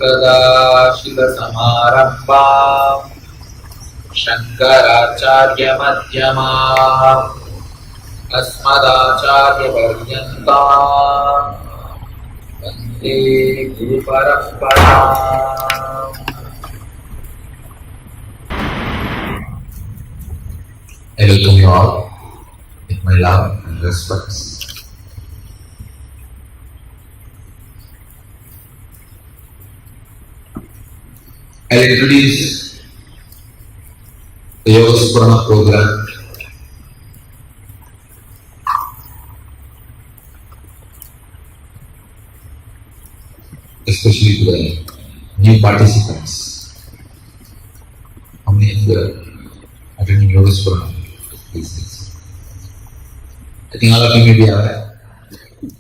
सदाशिवसमारम्भाम् शङ्कराचार्यमध्यमाम् अस्मदाचार्यपर्यन्ताम् वन्दे गुरुपरम्पराम्. I welcome you all with my love and respect. I will introduce the Yoga Suprana program. Especially to the new participants. How many of you are attending Yoga Suprana? Please. I think all of you may be aware.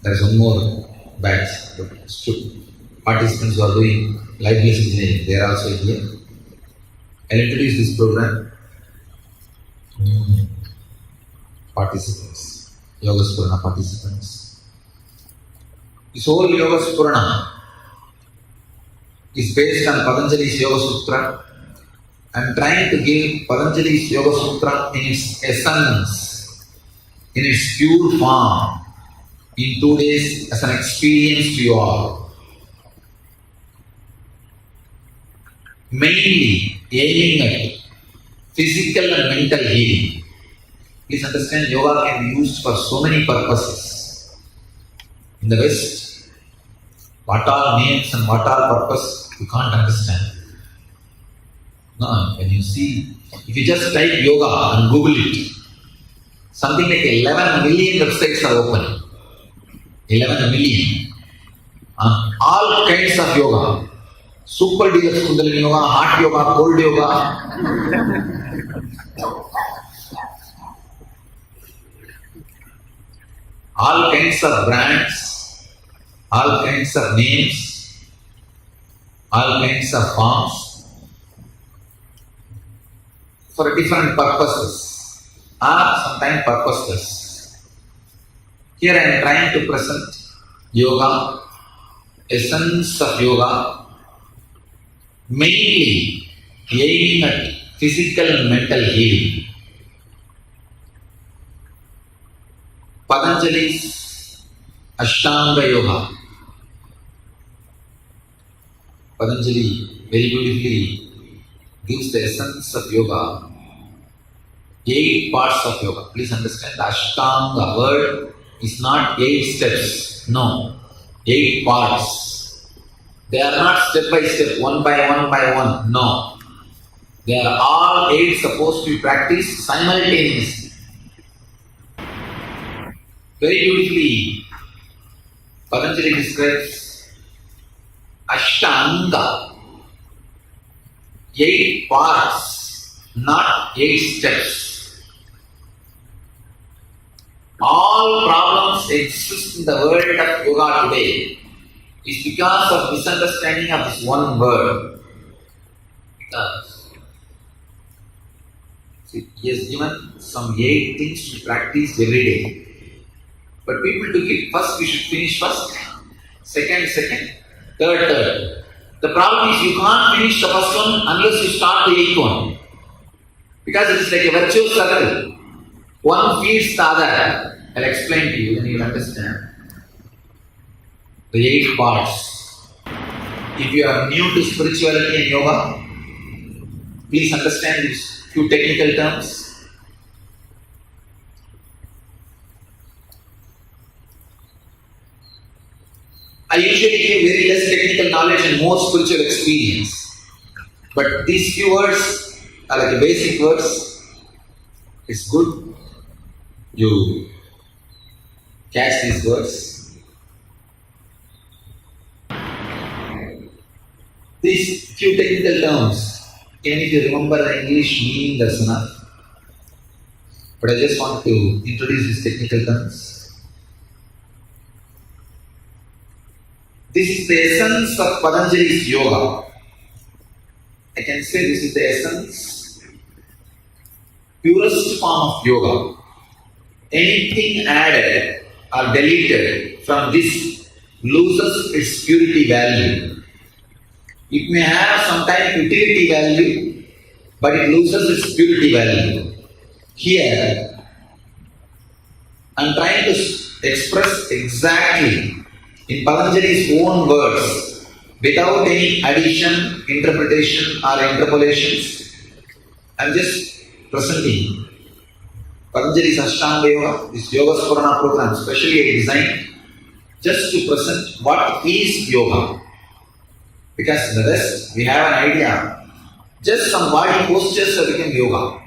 There is one more batch. Participants who are doing life-based engineering, they are also here. I will introduce this program. Participants, Yoga Suprana participants. This whole Yoga Suprana is based on Patanjali's Yoga Sutra. I am trying to give Patanjali's Yoga Sutra in its essence, in its pure form, in 2 days as an experience to you all. Mainly aiming at physical and mental healing. Please understand, yoga can be used for so many purposes. In the West, what are names and what are purpose, you can't understand. No, when you see, if you just type yoga and Google it, something like 11 million websites are open. 11 million. All kinds of yoga. Super deluxe Kundalini yoga, hot yoga, cold yoga. All kinds of brands, all kinds of names, all kinds of forms for different purposes or sometimes purposeless. Here I am trying to present yoga, essence of yoga, mainly aiming at physical and mental healing. Patanjali's Ashtanga Yoga. Patanjali very beautifully gives the essence of yoga. 8 parts of yoga. Please understand, the Ashtanga word is not 8 steps. No, 8 parts. They are not step by step, one by one. No. They are all 8 supposed to be practiced simultaneously. Very beautifully, Patanjali describes Ashtanga, 8 parts, not 8 steps. All problems exist in the world of yoga today is because of misunderstanding of this one word. Because he has given some 8 things to practice every day. But people took it first, we should finish first, second, third. The problem is you can't finish the first one unless you start the 8th one. Because it is like a virtuous circle. One feeds the other. I'll explain to you, then you'll understand. The 8 parts. If you are new to spirituality and yoga, please understand these few technical terms. I usually give very less technical knowledge and more spiritual experience. But these few words are like a basic words. It's good you catch these words. These few technical terms, even if you remember the English meaning, that's enough. But I just want to introduce these technical terms. This is the essence of Patanjali's yoga. I can say this is the essence, purest form of yoga. Anything added or deleted from this loses its purity value. It may have some type of utility value, but it loses its purity value. Here, I am trying to express exactly in Patanjali's own words, without any addition, interpretation or interpolations. I am just presenting Patanjali's Ashtanga Yoga, this Yoga Spurana program, specially designed just to present what is yoga. Because the rest, we have an idea. Just some body postures have become yoga.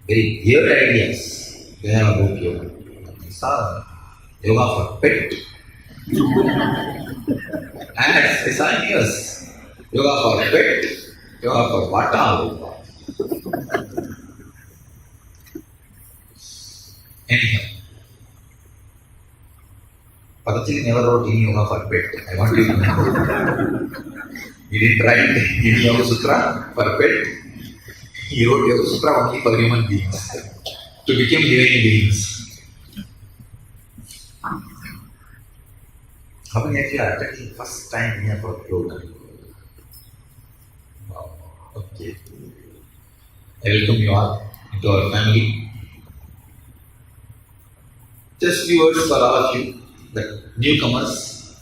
Very weird ideas we have about yoga. I saw yoga for pet. Ads, I saw news. Yoga for pet, yoga for what all. Anyhow, Patanjali never wrote any yoga for pet. I want you to know. He didn't write any Yoga Sutra for pet. He wrote Yoga Sutra only for human beings to become living beings. How many of you are attending first time here for yoga? Wow. Okay. I welcome you all into our family. Just few words for all of you, the newcomers.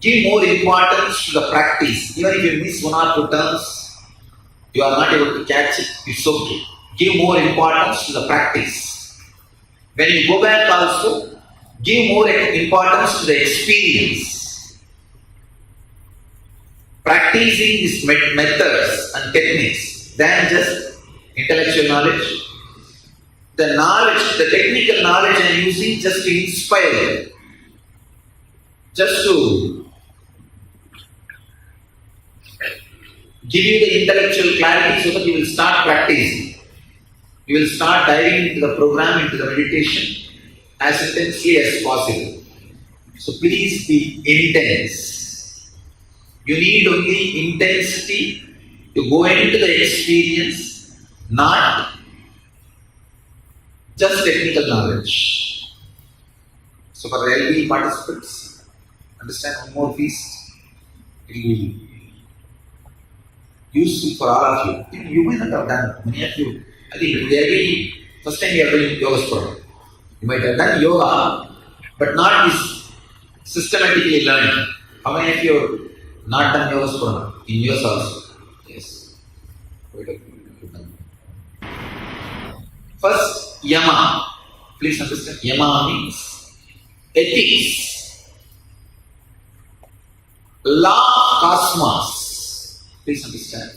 Give more importance to the practice. Even if you miss one or two terms, you are not able to catch it, it's okay. Give more importance to the practice. When you go back also, give more importance to the experience. Practicing these methods and techniques than just intellectual knowledge. The knowledge, the technical knowledge I am using just to inspire you. Just to give you the intellectual clarity so that you will start practicing. You will start diving into the program, into the meditation as intensely as possible. So please be intense. You need only intensity to go into the experience, not just technical knowledge. So for the LB participants, understand one more piece. It will be useful for all of you. You may not have done, many of you. I think the first time you are doing yoga sport. You might have done yoga, but not this systematically learning. How many of you have not done yoga sport in yours also? Yes. First, yama. Please understand. Yama means ethics. Law of cosmos. Please understand.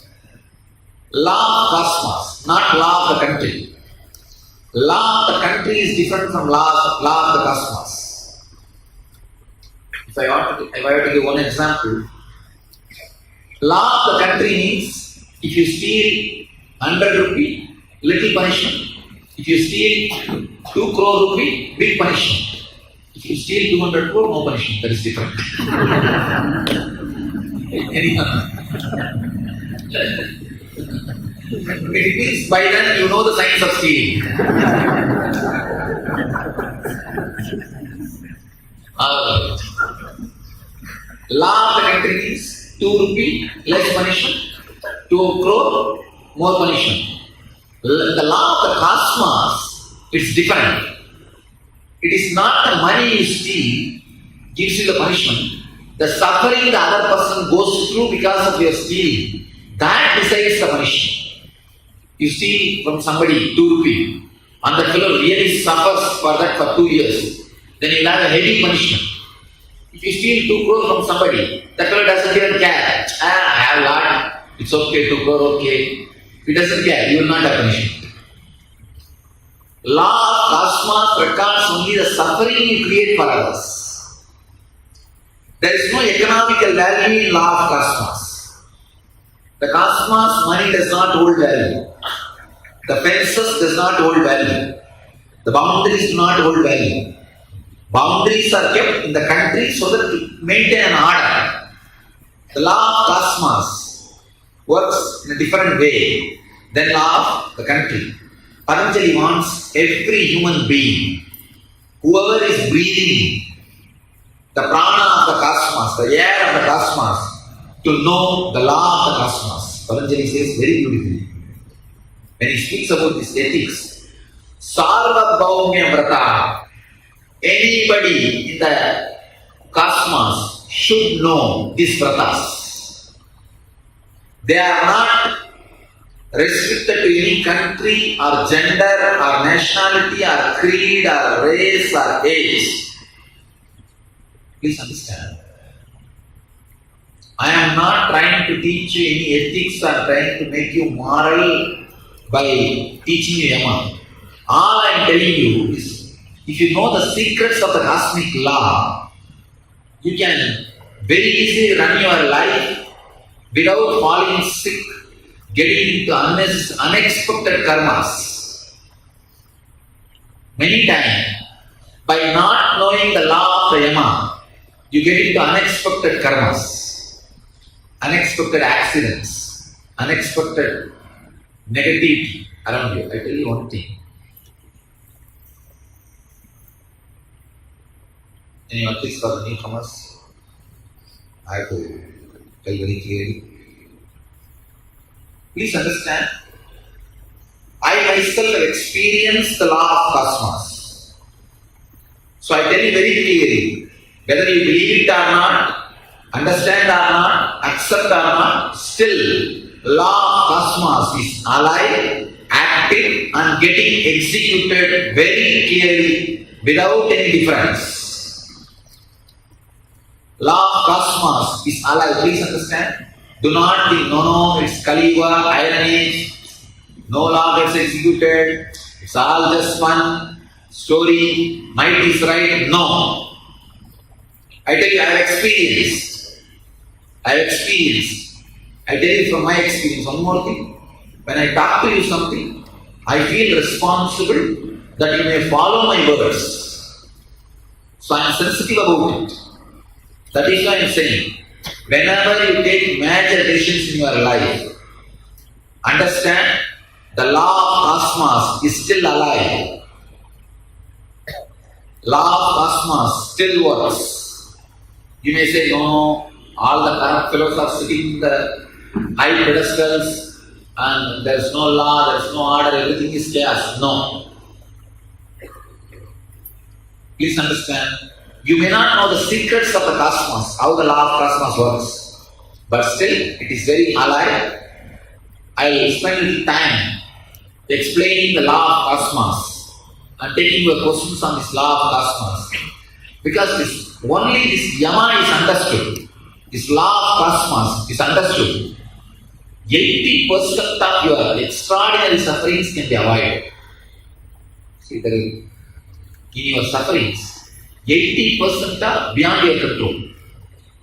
Law of cosmos, not law of the country. Law of the country is different from law of the cosmos. If I were to give one example, law of the country means if you steal 100 rupee, little punishment. If you steal 2 crore rupee, big punishment. If you steal 200 crore, no punishment. That is different. It means by then you know the science of stealing. Law of the country means 2 rupee, less punishment. 2 crore, more punishment. The law of the cosmos, it's different. It is not the money you steal gives you the punishment. The suffering the other person goes through because of your stealing, that decides the punishment. You steal from somebody 2 rupee, and the fellow really suffers for that for 2 years, then you will have a heavy punishment. If you steal 2 crore from somebody, the fellow doesn't even care. I have lot, it's okay, 2 crore, okay. He doesn't care, you will not have punishment. Law of cosmos records only the suffering you create for others. There is no economical value in law of cosmos. The cosmos money does not hold value. The fences does not hold value. The boundaries do not hold value. Boundaries are kept in the country so that to maintain an order. The law of cosmos works in a different way than law of the country. Patanjali wants every human being, whoever is breathing the prana of the cosmos, the air of the cosmos, to know the law of the cosmos. Patanjali says very beautifully. When he speaks about this ethics, Sarvabhaumya Vrata, anybody in the cosmos should know these vratas. They are not restricted to any country or gender or nationality or creed or race or age. Please understand. I am not trying to teach you any ethics or trying to make you moral by teaching you Yama. All I am telling you is, if you know the secrets of the cosmic law, you can very easily run your life without falling sick, getting into unexpected karmas. Many times, by not knowing the law of the Yama, you get into unexpected karmas, unexpected accidents, unexpected negativity around you. I tell you one thing. Any advice for the newcomers? I have to tell very clearly. Please understand, I myself have experienced the law of cosmos. So I tell you very clearly, whether you believe it or not, understand or not, accept or not, still law of cosmos is alive, active and getting executed very clearly without any difference. Law of cosmos is alive, please understand. Do not think, no, it's Kali Yuga, Iron Age, no law gets executed, it's all just fun, story, might is right. No. I tell you, I have experienced. I tell you from my experience, one more thing. When I talk to you something, I feel responsible that you may follow my words. So I am sensitive about it. That is why I am saying, whenever you take major decisions in your life, understand the law of cosmos is still alive. Law of cosmos still works. You may say, no, all the corrupt fellows are sitting in the high pedestals and there is no law, there is no order, everything is chaos. No. Please understand, you may not know the secrets of the cosmos, how the law of cosmos works, but still it is very alive. I will spend a little time explaining the law of cosmos and taking your questions on this law of cosmos. Because only this Yama is understood, this law of cosmos is understood, 80% of your extraordinary sufferings can be avoided. See, in your sufferings, 80% are beyond your control.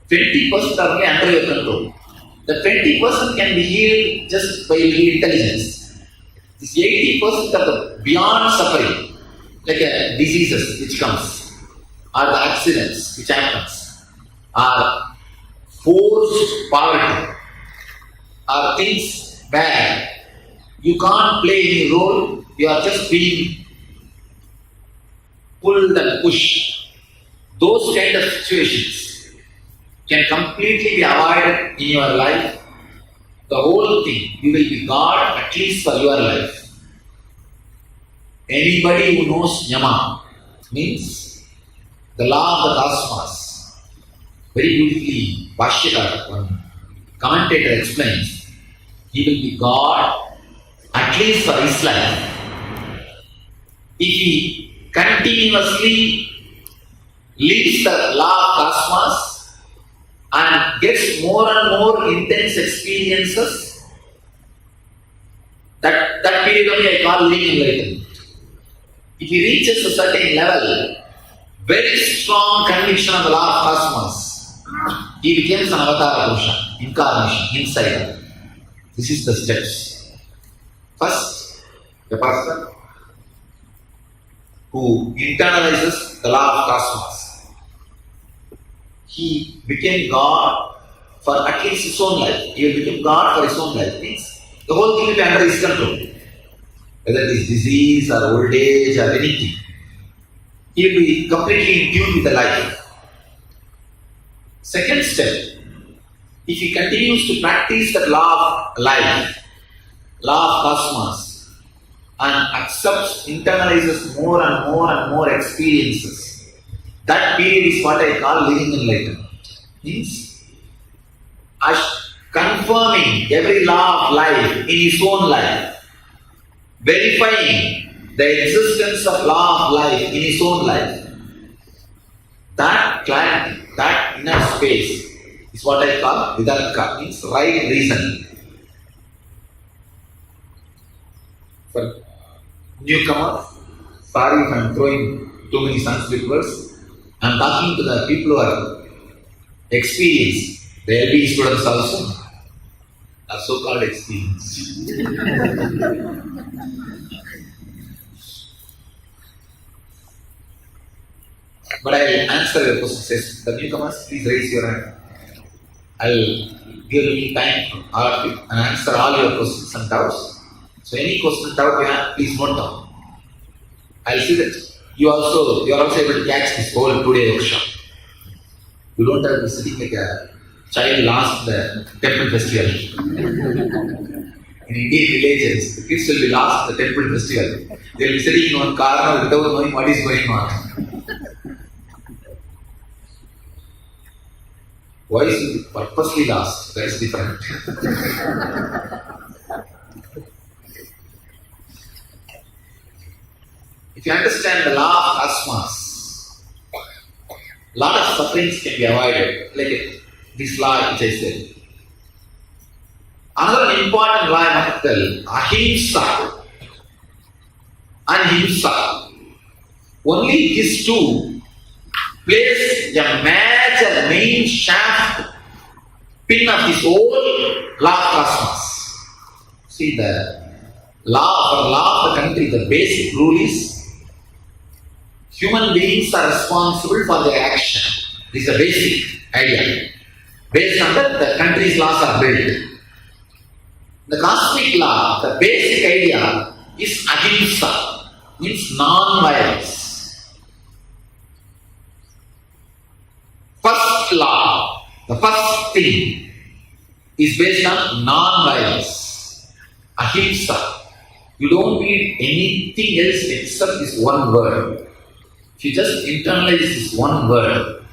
20% are only under your control. The 20% can be healed just by intelligence. This 80% are the beyond suffering, like diseases which comes, or the accidents which happens, or forced poverty, or things where you can't play any role, you are just being pulled and pushed. Those kind of situations can completely be avoided in your life. The whole thing, you will be God at least for your life. Anybody who knows Yama means the law of the cosmos. Very beautifully, Bhashyakar, one commentator explains, he will be God at least for his life. If he continuously leads the law of cosmos and gets more and more intense experiences, that period only I call living enlightenment. If he reaches a certain level, very strong conviction of the law of cosmos, he becomes an avatar Purusha, incarnation, inside. This is the steps. First, the person who internalizes the law of cosmos, he became God for at least his own life. He will become God for his own life. Means the whole thing will be under his control. whether it is disease or old age or anything. He will be completely in tune with the life. Second step, if he continues to practice the law of life, law of cosmos, and accepts, internalizes more and more and more experiences, that period is what I call living enlightenment. Means confirming every law of life in his own life, verifying the existence of law of life in his own life. That clarity, that inner space is what I call vidarka, means right reasoning. For newcomers, sorry if I am throwing too many Sanskrit words. I am talking to the people who are experienced. The LB students also are so-called experienced. But I will answer your question. Says the newcomers, please raise your hand. I will give you time and answer all your questions and doubts. So any question, doubt you have, please note down. I will see that you are also able to catch this whole 2-day workshop. You don't have to be sitting like a child lost the temple festival. In Indian villages, the kids will be lost the temple festival. They will be sitting in one corner without knowing what is going on. Why is it purposely lost? That is different. If you understand the law of cosmos, a lot of sufferings can be avoided, like this law which I said. Another important law I must tell, ahimsa and himsa. Only these two place a major main shaft pin of this whole law of cosmos. See, the law of the country, the basic rule is human beings are responsible for their action. This is a basic idea. Based on that, the country's laws are built. The cosmic law, the basic idea is ahimsa, means non-violence. First law, the first thing is based on non-violence, ahimsa. You don't need anything else except this one word. If you just internalize this one word,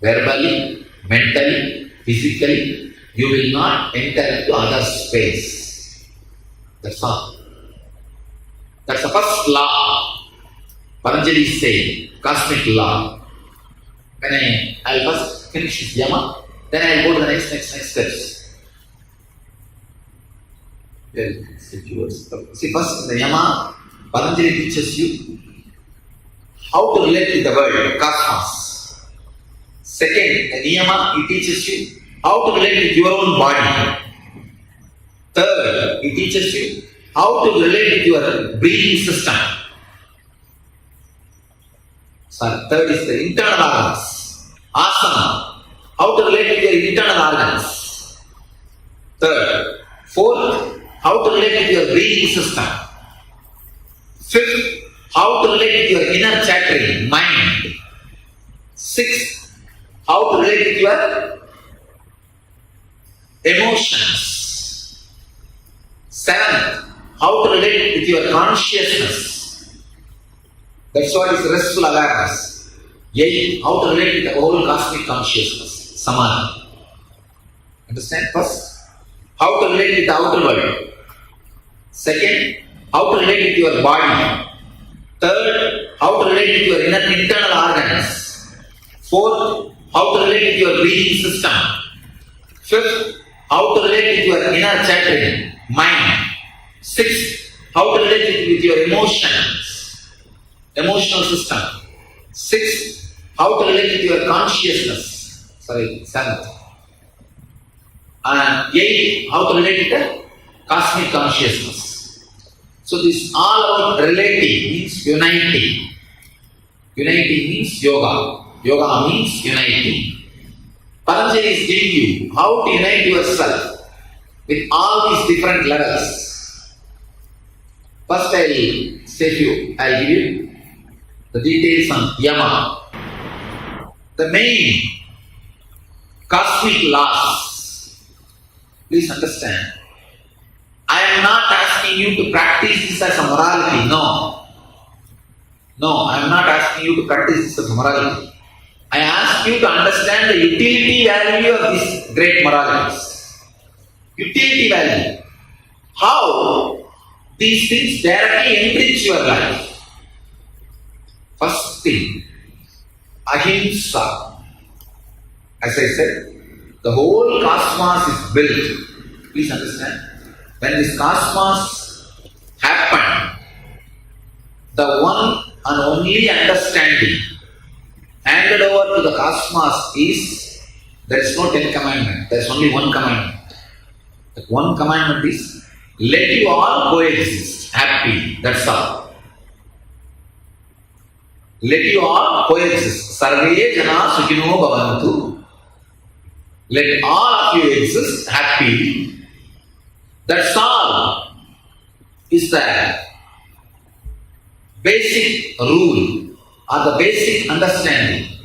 verbally, mentally, physically, you will not enter into other space. That's all. That's the first law. Patanjali is saying, cosmic law. When I will first finish this yama, then I will go to the next steps. See, first in the yama, Patanjali teaches you how to relate with the world, cosmos. Second, the niyama, it teaches you how to relate with your own body. Third, it teaches you how to relate with your breathing system. Third is the internal organs. Asana, how to relate with your internal organs. Third. Fourth, how to relate with your breathing system. Fifth, how to relate with your inner chattering, mind. Sixth, how to relate with your emotions. Seventh, how to relate with your consciousness. That's what is restful awareness. Eighth, how to relate with the whole cosmic consciousness, samadhi. Understand? First, how to relate with the outer world. Second, how to relate with your body. Third, how to relate with your internal organs. Fourth, how to relate with your breathing system. Fifth, how to relate with your inner chattering, mind. Sixth, how to relate with your emotions, emotional system. Sixth, how to relate with your consciousness. Seventh. And eighth, how to relate with the cosmic consciousness. So this all about relating means uniting. Uniting means yoga. Yoga means uniting. Patanjali is giving you how to unite yourself with all these different levels. First I'll give you the details on Yama. The main cosmic laws. Please understand. I am not asking you to practice this as a morality. No, I am not asking you to practice this as a morality. I ask you to understand the utility value of these great moralities. Utility value. How these things directly enrich your life. First thing, ahimsa. As I said, the whole cosmos is built. Please understand. When this cosmos happened, the one and only understanding handed over to the cosmos is there is no 10 commandment. There is only one commandment. That one commandment is let you all coexist happily. That's all. Let you all coexist. Sarve jana sukhino bhavantu. Let all of you exist happily. That's all is the basic rule or the basic understanding.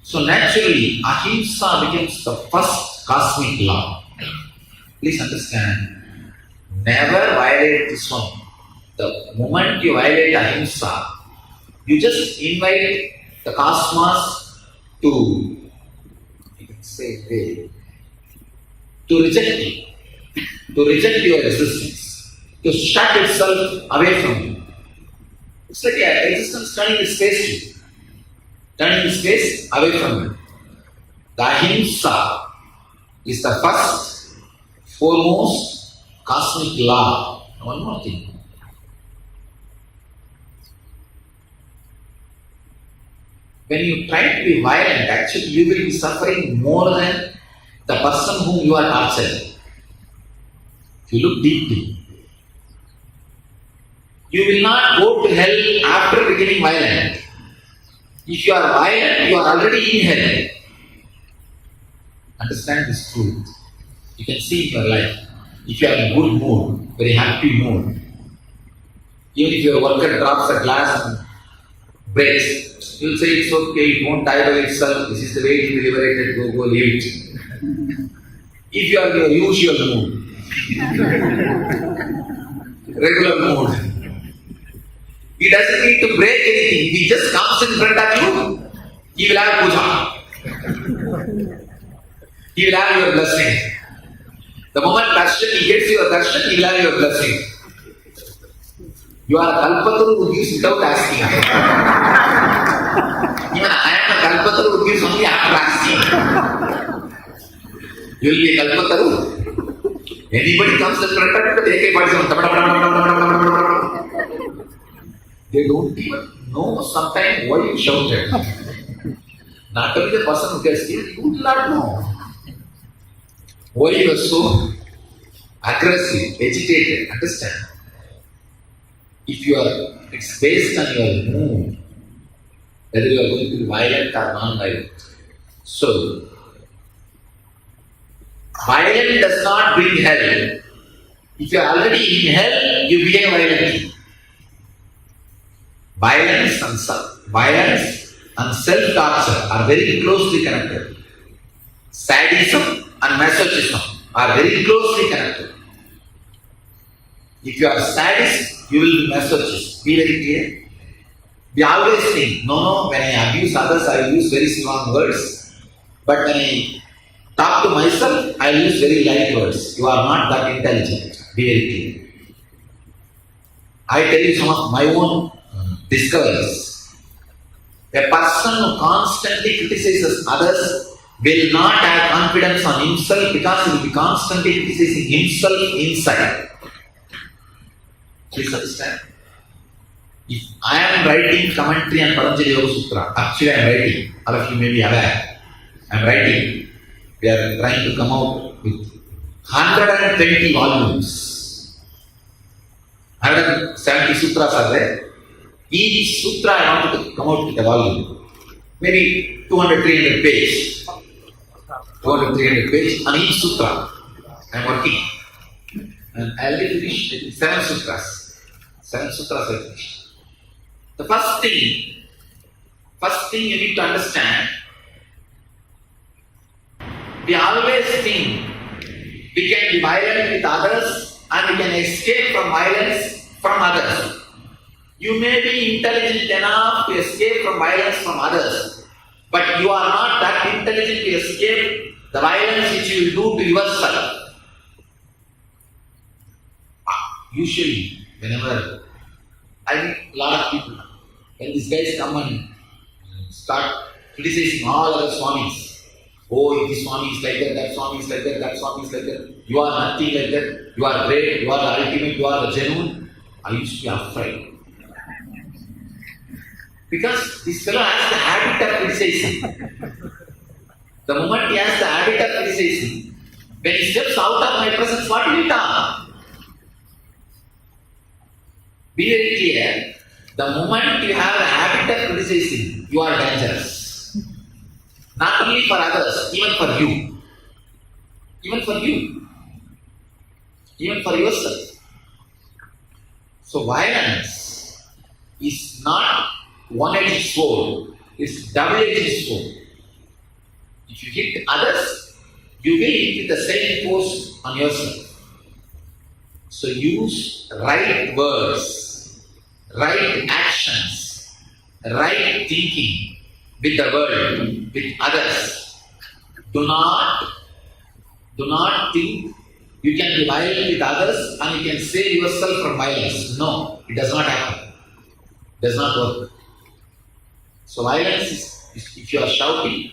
So naturally, ahimsa becomes the first cosmic law. Please understand. Never violate this one. The moment you violate ahimsa, you just invite the cosmos to, you can say, to reject you, to reject your existence, to shut itself away from you. It's like existence turning its face to you, turning its face away from you. The ahimsa is the first, foremost cosmic law. One more thing. When you try to be violent, actually you will be suffering more than the person whom you are torturing. If you look deeply, you will not go to hell after becoming violent. If you are violent, you are already in hell. Understand this truth. You can see in your life. If you are in good mood, very happy mood, even if your worker drops a glass and breaks, you will say it's okay, it won't die by itself, this is the way to be liberated, go leave it. If you are in your usual mood, regular mood, he doesn't need to break anything, he just comes in front of you, he will have puja. He will have your blessing. The moment darshan, he gets your darshan, he will have your blessing. You are a kalpataru who gives without asking. Even I am a kalpataru who gives only after asking. You will be a kalpataru. Anybody comes in front of you, they don't even know sometimes why you shouted. Not only the person who gets killed, you will not know. Why you are so aggressive, agitated, understand? If you are, it's based on your mood, whether you are going to be violent or non-violent. So, violence does not bring hell. If you are already in hell, you behave violently. Violence and self-torture are very closely connected. Sadism and masochism are very closely connected. If you are sadist, you will be masochist. Be very clear. We always think, no, when I abuse others, I use very strong words. But when I talk to myself, I use very light words. You are not that intelligent. Be very clear. I tell you some of my own discoveries. A person who constantly criticizes others will not have confidence on himself because he will be constantly criticizing himself inside. Please understand. If I am writing commentary on Patanjali Yoga Sutra, actually I am writing, all of you may be aware, I am writing. We are trying to come out with 120 volumes. 170 sutras are there. Each sutra I wanted to come out with a volume. Maybe 200-300 pages. 200-300 pages on each sutra. I am working. And I already finished 7 sutras. Seven Sutras are finished. The first thing you need to understand, we always think we can be violent with others and we can escape from violence from others. You may be intelligent enough to escape from violence from others, but you are not that intelligent to escape the violence which you will do to yourself. Usually, whenever I meet a lot of people, when these guys come and start criticizing all other Swamis, oh, this Swami is like that Swami is like that Swami is like that, you are nothing like that, you are great, you are the ultimate, you are the genuine, I used to be afraid. Because this fellow has the habit of criticizing. The moment he has the habit of criticizing, when he steps out of my presence, what will he talk? Be very clear, the moment you have the habit of criticizing, you are dangerous. Not only for others, even for you. Even for you. Even for yourself. So violence is not one-edged sword, it's double-edged sword. If you hit others, you will hit with the same force on yourself. So use right words, right actions, right thinking with the world, with others. Do not think you can be violent with others and you can save yourself from violence. No, it does not happen. It does not work. So violence is if you are shouting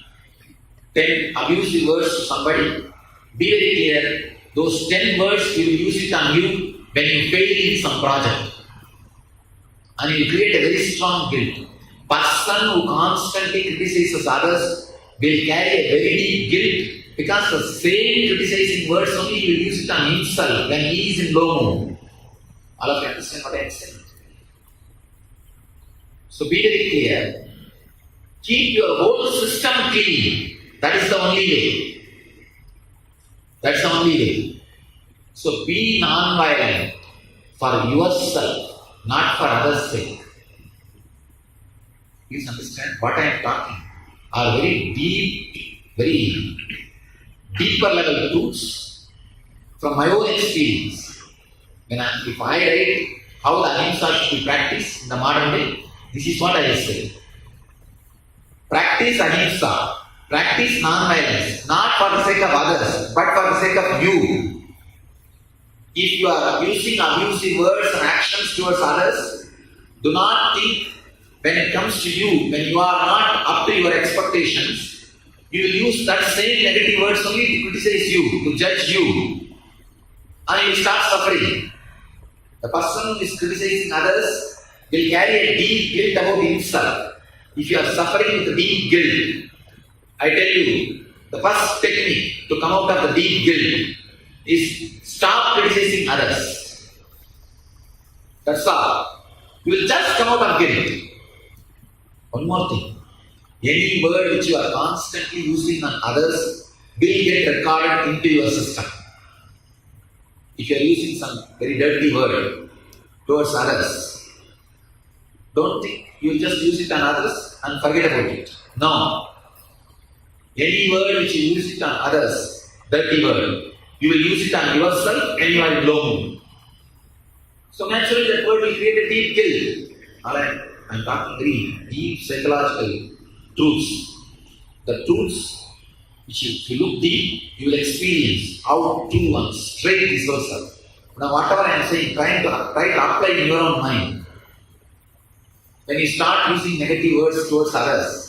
10 abusive words to somebody, be very clear, those 10 words you will use it on you when you fail in some project. And you will create a very strong guilt. Person who constantly criticizes others will carry a very deep guilt because the same criticizing words only he will use it on himself when he is in low mood. All of you understand what I am saying? So be very clear. Keep your whole system clean. That is the only way. That's the only way. So be non-violent for yourself, not for others' sake. Please understand what I am talking are very deeper level truths from my own experience. If I write how the ahimsa should be practiced in the modern day, this is what I will say. Practice ahimsa. Practice non-violence, not for the sake of others, but for the sake of you. If you are using abusive words and actions towards others, do not think when it comes to you, when you are not up to your expectations, you will use that same negative words only to criticize you, to judge you, and you will start suffering. The person who is criticizing others will carry a deep guilt about himself. If you are suffering with deep guilt, I tell you, the first technique to come out of the deep guilt is stop criticizing others. That's all. You will just come out of guilt. One more thing. Any word which you are constantly using on others will get recorded into your system. If you are using some very dirty word towards others, don't think you will just use it on others and forget about it. No. Any word which you use it on others, dirty word, you will use it on yourself and you are in low mood. So naturally that word will create a deep guilt. Alright, I am talking very deep psychological truths. The truths which if you look deep, you will experience how true and straight this was. Now whatever I am saying, try to apply in your own mind. When you start using negative words towards others,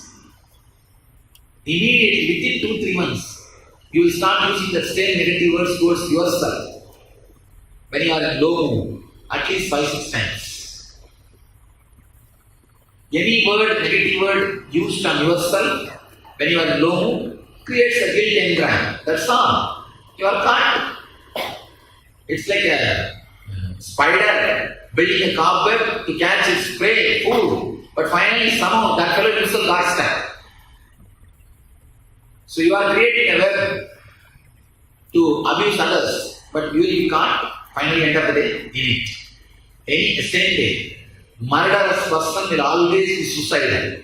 immediately within 2-3 months, you will start using the same negative words towards yourself. When you are in low mood, at least 5-6 times. Any negative word used on yourself when you are in low mood creates a guilt engram. That's all. You are caught. It's like a spider building a cobweb to catch its prey, food. But finally, somehow, that fellow himself got stuck. So you are creating a web to abuse others, but you will be caught, finally end of the day, in it. Any same day, murderous person will always be suicidal.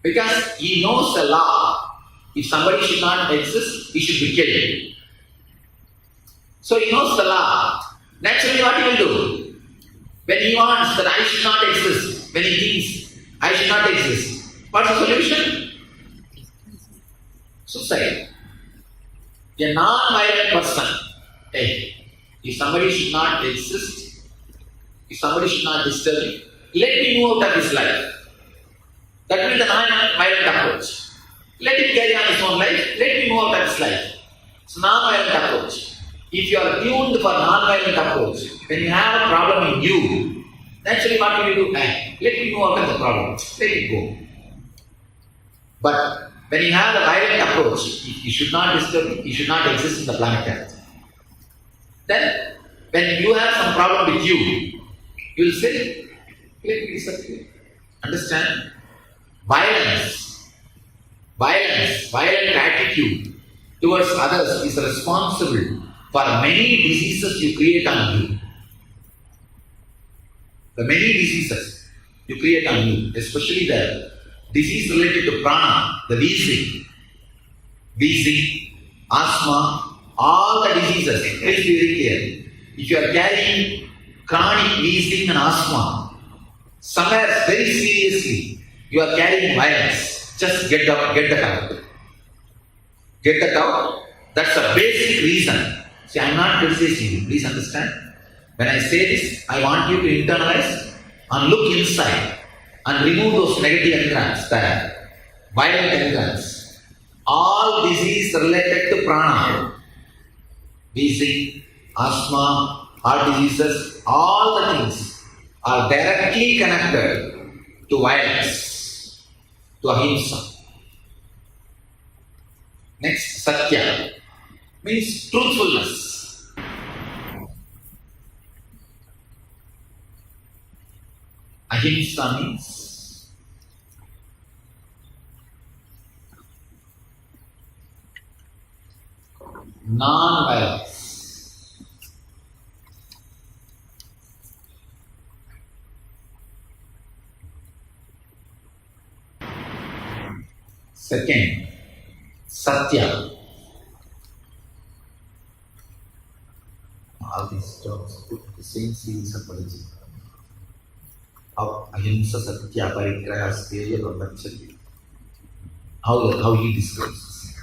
Because he knows the law. If somebody should not exist, he should be killed. So he knows the law. Naturally, what he will do? When he wants that I should not exist, when he thinks I should not exist, what's the solution? Suicide. A non-violent person. Hey, if somebody should not exist, if somebody should not disturb me, let me move out of his life. That will be the non-violent approach. Let him carry on his own life, let me move out of his life. It's non-violent approach. If you are tuned for non-violent approach, when you have a problem in you, naturally what will you do? Let me move out of the problem. Let it go. But when you have a violent approach, he should not disturb, he should not exist in the planet Earth. Then, when you have some problem with you, you will say, let me disappear. Understand? Violent attitude towards others is responsible for many diseases you create on you. The many diseases you create on you, especially the disease related to prana, the wheezing, asthma, all the diseases, please be very clear. If you are carrying chronic wheezing and asthma, somewhere very seriously, you are carrying virus. Just get that out. Get that out. That's the basic reason. See, I am not criticizing you. Please understand. When I say this, I want you to internalize and look inside and remove those negative engrams, the violent engrams. All disease related to prana, wheezing, asthma, heart diseases, all the things are directly connected to violence, to ahimsa. Next, satya means truthfulness. Ahimsa means non-violence. Second, satya. All these terms put the same series of origin. Ahimsa, satya, parigraha, steya, brahmacharya. How he describes this.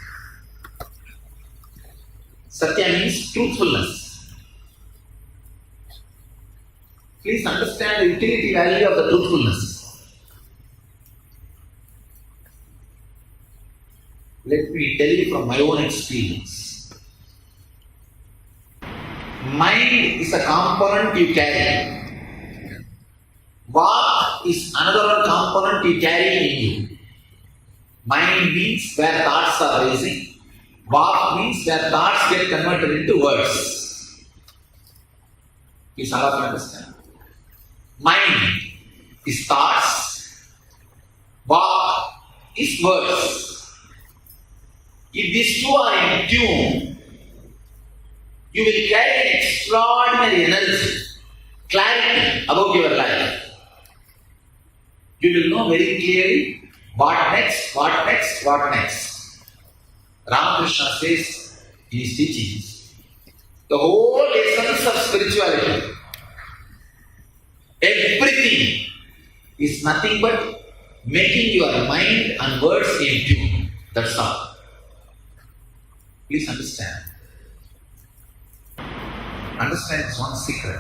Satya means truthfulness. Please understand the utility value of the truthfulness. Let me tell you from my own experience. Mind is a component you carry. Vak is another component you carry in you. Mind means where thoughts are rising. Vak means where thoughts get converted into words. Please all of you understand. Mind is thoughts. Vak is words. If these two are in tune, you will carry an extraordinary energy, clarity about your life. You will know very clearly what next. Ramakrishna says in his teachings, the whole essence of spirituality, everything is nothing but making your mind and words in tune. That's all. Please understand. Understand this one secret.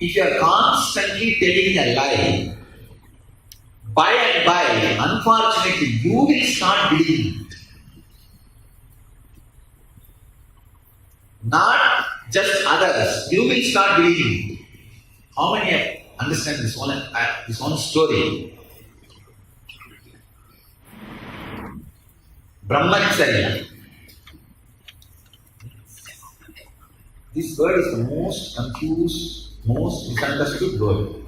If you are constantly telling a lie, by and by, unfortunately, you will start believing it. Not just others, you will start believing it. How many understand this one story? Brahmacharya. This word is the most confused, most misunderstood word.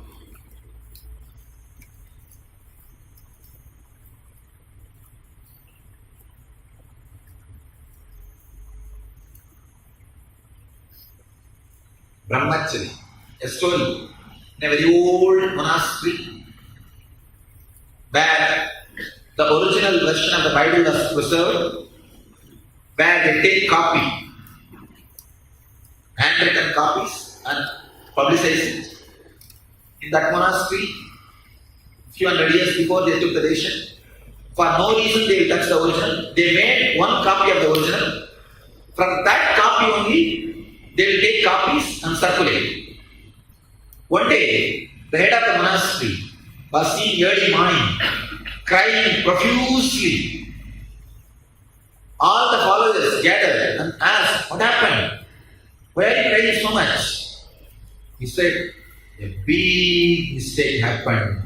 Brahmacharya. a story in a very old monastery where the original version of the Bible was preserved, where they take copy, handwritten copies, and publicize it. In that monastery, few hundred years before they took the decision, for no reason they will touch the original. They made one copy of the original. From that copy only, they will take copies and circulate. One day, the head of the monastery was seen early morning crying profusely. All the followers gathered and asked, "What happened? Why are you crying so much?" He said, "A big mistake happened.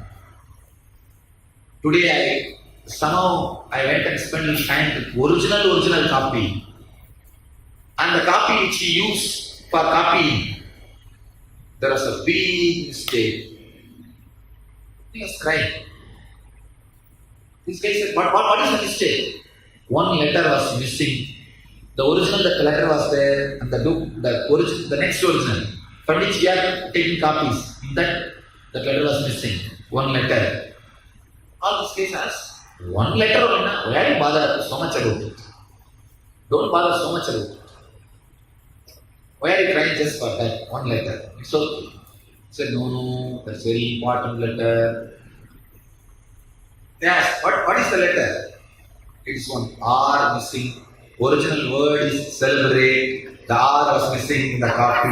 Today I went and spent a time with original copy. And the copy which he used for copying, there was a big mistake." He was crying. This guy said, what is the mistake? One letter was missing. The original, the letter was there, and the next original, for which we are taking copies, in that the letter was missing. One letter. All these guys asked, one letter only, why are you bother so much about it? Don't bother so much about it. Why are you crying just for that one letter? It's okay. He said, no, that's very important letter. They asked, what is the letter? It is one R missing. Original word is celebrate. The R was missing in the copy.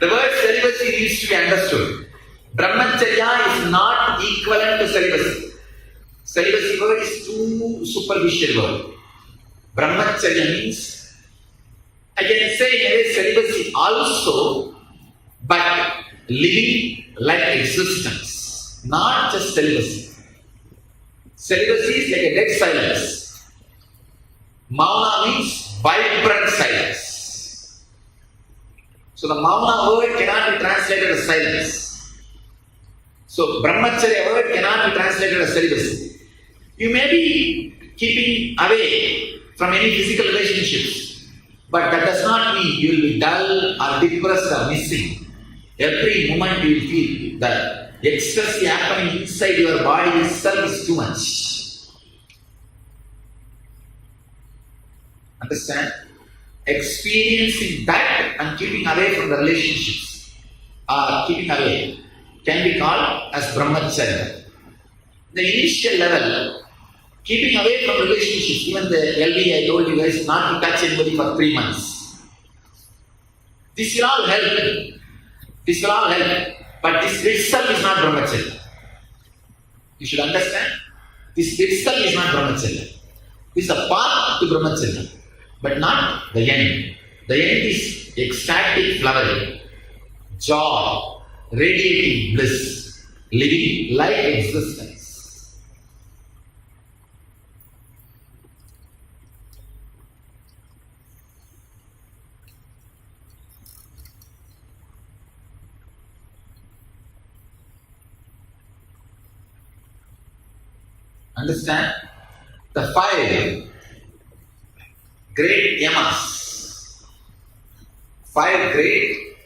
The word celibacy needs to be understood. Brahmacharya is not equivalent to celibacy. Celibacy word is too superficial word. Brahmacharya means, I can say in a way celibacy also, but living like existence, not just celibacy. Celibacy is like a dead silence. Mauna means vibrant silence. So the Mauna word cannot be translated as silence. So Brahmacharya word cannot be translated as celibacy. You may be keeping away from any physical relationships, but that does not mean you will be dull or depressed or missing. Every moment you will feel that ecstasy happening inside your body itself is too much. Understand? Experiencing that and keeping away from the relationships or keeping away can be called as Brahmacharya. The initial level, keeping away from relationships, even the LD I told you guys not to touch anybody for 3 months. This will all help. This will all help. But this itself is not Brahmacharya. You should understand. This itself is not Brahmacharya. This is a path to Brahmacharya, but not the end. The end is ecstatic flowering, joy, radiating bliss, living like existence. Understand? The 5 great yamas, 5 great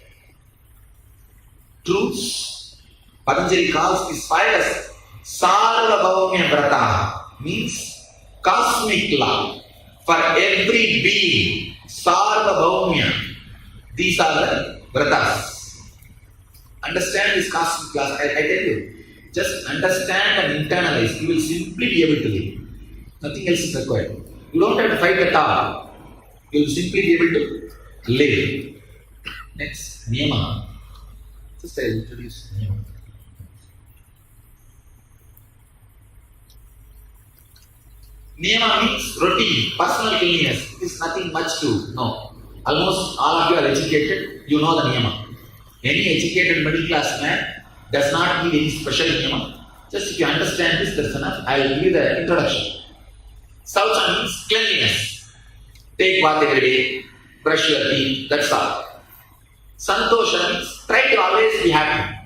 truths. Patanjali calls these 5 as Sarvabhaumya Vrata, means cosmic law for every being. Sarvabhaumya. These are the vratas. Understand this cosmic law. I tell you, just understand and internalize. You will simply be able to live. Nothing else is required. You don't have to fight at all. You will simply be able to live. Next, Niyama. Just I will introduce Niyama. Niyama means routine, personal cleanliness. It is nothing much to know. Almost all of you are educated, you know the Niyama. Any educated middle class man does not need any special Niyama. Just if you understand this, that's enough. I will give you the introduction. Saucha means cleanliness. Take bath every day, brush your teeth, that's all. Santosha means try to always be happy.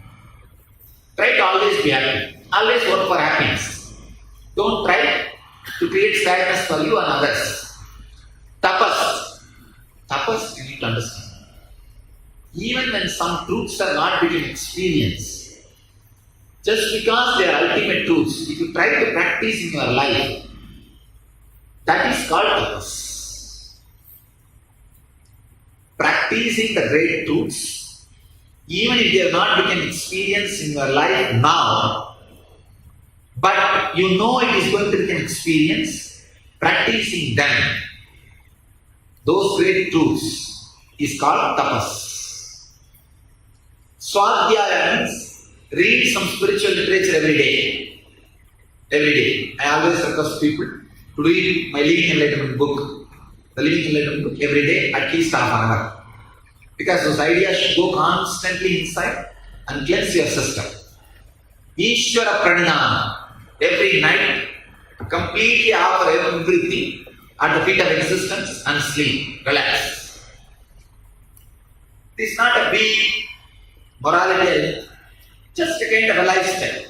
Try to always be happy. Always work for happiness. Don't try to create sadness for you and others. Tapas. Tapas, you need to understand. Even when some truths are not within experience, just because they are ultimate truths, if you try to practice in your life, that is called tapas. Practicing the great truths, even if they are not become experience in your life now, but you know it is going to become experience, practicing them, those great truths is called tapas. Swadhyaya means read some spiritual literature every day. Every day. I always request people to read my Living Enlightenment book. The Living Enlightenment book every day, at least half an hour. Because those ideas should go constantly inside and cleanse your system. Ishvara Pranayama. Every night, completely offer everything at the feet of existence and sleep. Relax. This is not a big morality, just a kind of a lifestyle.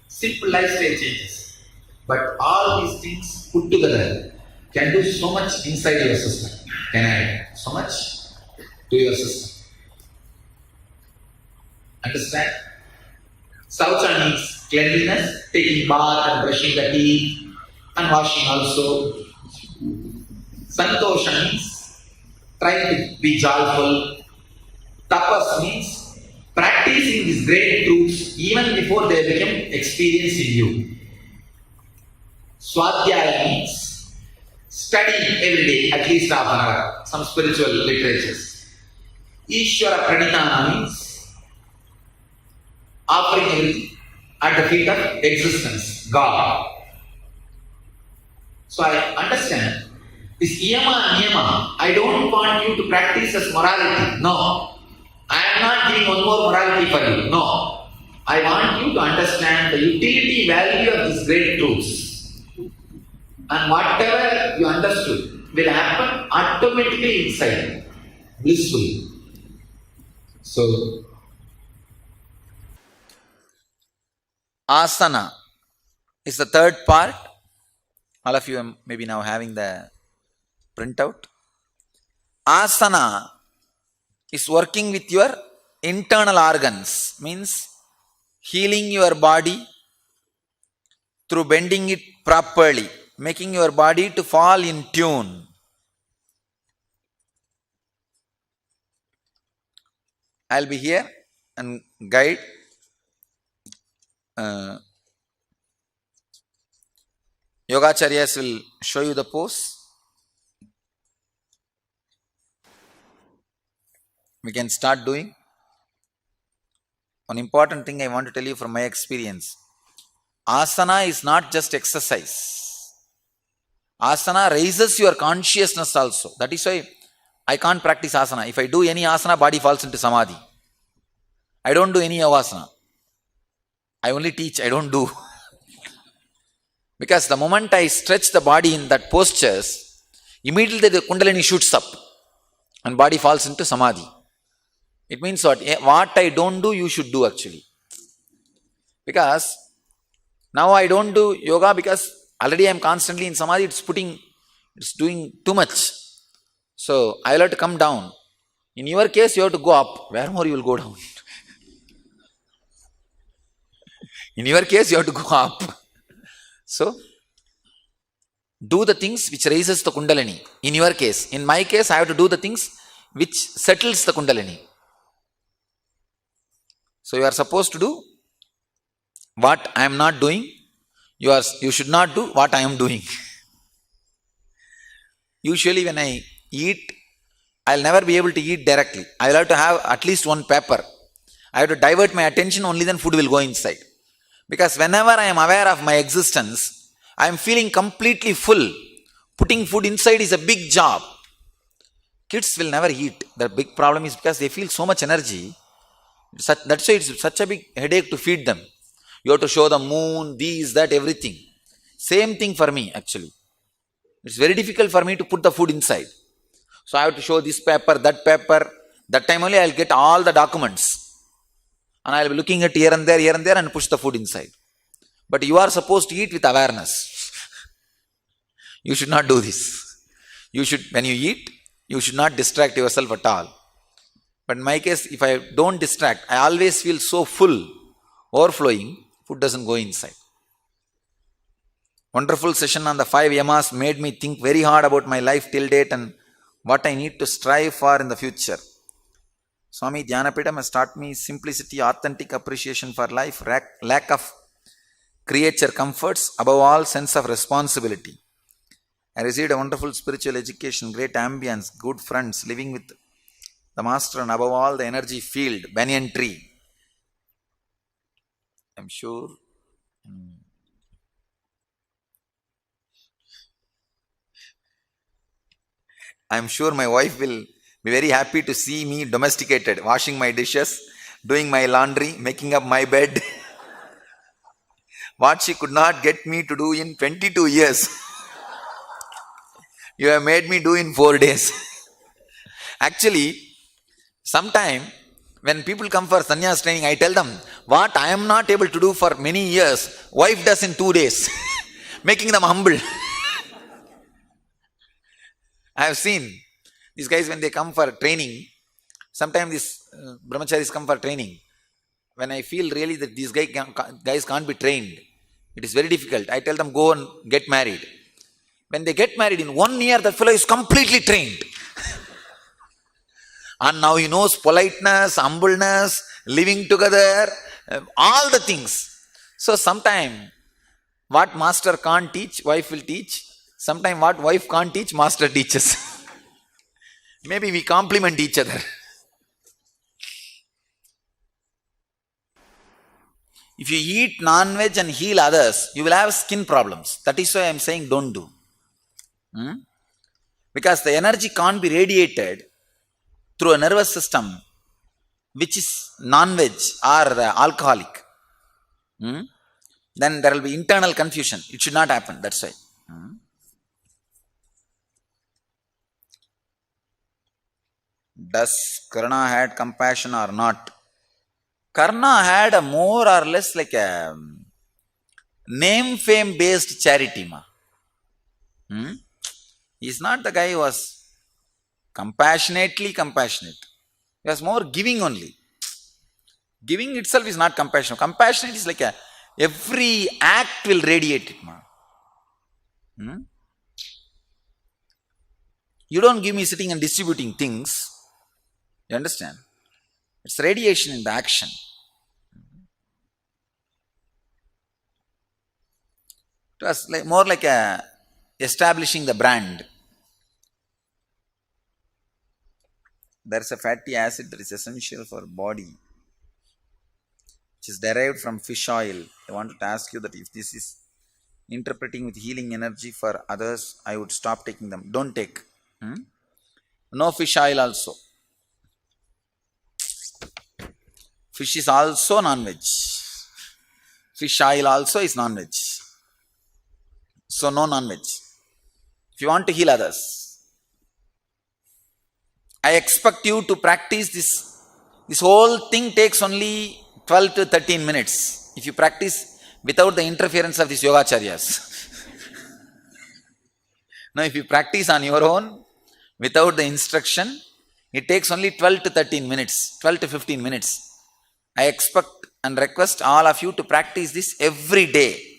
Simple lifestyle changes. But all these things put together can do so much inside your system. Can add so much to your system. Understand? Saucha means cleanliness, taking bath and brushing the teeth and washing also. Santosha means trying to be joyful. Tapas means practicing these great truths even before they become experience in you. Swadhyaya means studying every day, at least half an hour, some spiritual literatures. Ishvara Pranidhana means offering everything at the feet of existence, God. So I understand this yama and niyama. I don't want you to practice as morality. No. I am not giving one more morality for you. No. I want you to understand the utility value of these great truths. And whatever you understood will happen automatically inside, blissfully. So, asana is the third part. All of you are maybe now having the printout. Asana is working with your internal organs, means healing your body through bending it properly, making your body to fall in tune. I'll be here and guide. Yogacharyas will show you the pose. We can start doing. One important thing I want to tell you from my experience. Asana is not just exercise. Asana raises your consciousness also. That is why I can't practice asana. If I do any asana, body falls into samadhi. I don't do any yogasana. I only teach, I don't do. Because the moment I stretch the body in that postures, immediately the kundalini shoots up and body falls into samadhi. It means what? What I don't do, you should do actually. Because now I don't do yoga because already I am constantly in samadhi, it's doing too much. So I will have to come down. In your case, you have to go up. Where more you will go down? In your case, you have to go up. So, do the things which raises the kundalini. In your case. In my case, I have to do the things which settles the kundalini. So, you are supposed to do what I am not doing. You should not do what I am doing. Usually, when I eat, I will never be able to eat directly. I will have to have at least one pepper. I have to divert my attention, only then food will go inside. Because whenever I am aware of my existence, I am feeling completely full. Putting food inside is a big job. Kids will never eat. The big problem is because they feel so much energy. That's why it's such a big headache to feed them. You have to show the moon, these, that, everything. Same thing for me actually. It's very difficult for me to put the food inside. So I have to show this paper, that paper. That time only I will get all the documents. And I will be looking at here and there and push the food inside. But you are supposed to eat with awareness. You should not do this. You should, when you eat, you should not distract yourself at all. But in my case, if I don't distract, I always feel so full, overflowing, food doesn't go inside. Wonderful session on the 5 yamas made me think very hard about my life till date and what I need to strive for in the future. Swami Dhyanapidam has taught me simplicity, authentic appreciation for life, lack of creature comforts, above all sense of responsibility. I received a wonderful spiritual education, great ambience, good friends, living with the master and above all the energy field, banyan tree. I'm sure my wife will be very happy to see me domesticated, washing my dishes, doing my laundry, making up my bed. What she could not get me to do in 22 years, you have made me do in 4 days. Actually, sometime when people come for sannyas training, I tell them, what I am not able to do for many years, wife does in 2 days, making them humble. I have seen these guys when they come for training, sometimes these brahmacharis come for training. When I feel really that these guys can't be trained, it is very difficult. I tell them, go and get married. When they get married, in 1 year, that fellow is completely trained. And now he knows politeness, humbleness, living together, all the things. So sometime, what master can't teach, wife will teach. Sometime what wife can't teach, master teaches. Maybe we complement each other. If you eat non-veg and heal others, you will have skin problems. That is why I am saying don't do. Because the energy can't be radiated through a nervous system which is non-veg or alcoholic. Then there will be internal confusion. It should not happen. That's why. Does Karna had compassion or not? Karna had a more or less like a name-fame based charity. He is not the guy who was compassionately compassionate. He was more giving only. Giving itself is not compassion. Compassionate is like every act will radiate it. You don't give me sitting and distributing things. You understand? It's radiation in the action. It was more like establishing the brand. There is a fatty acid that is essential for body, which is derived from fish oil. I wanted to ask you that if this is interpreting with healing energy for others, I would stop taking them. Don't take. No fish oil also. Fish is also non-veg. Fish oil also is non-veg. So no non-veg. If you want to heal others, I expect you to practice this. This whole thing takes only 12 to 13 minutes. If you practice without the interference of these yogacharyas. Now if you practice on your own, without the instruction, it takes only 12 to 13 minutes, 12 to 15 minutes. I expect and request all of you to practice this every day.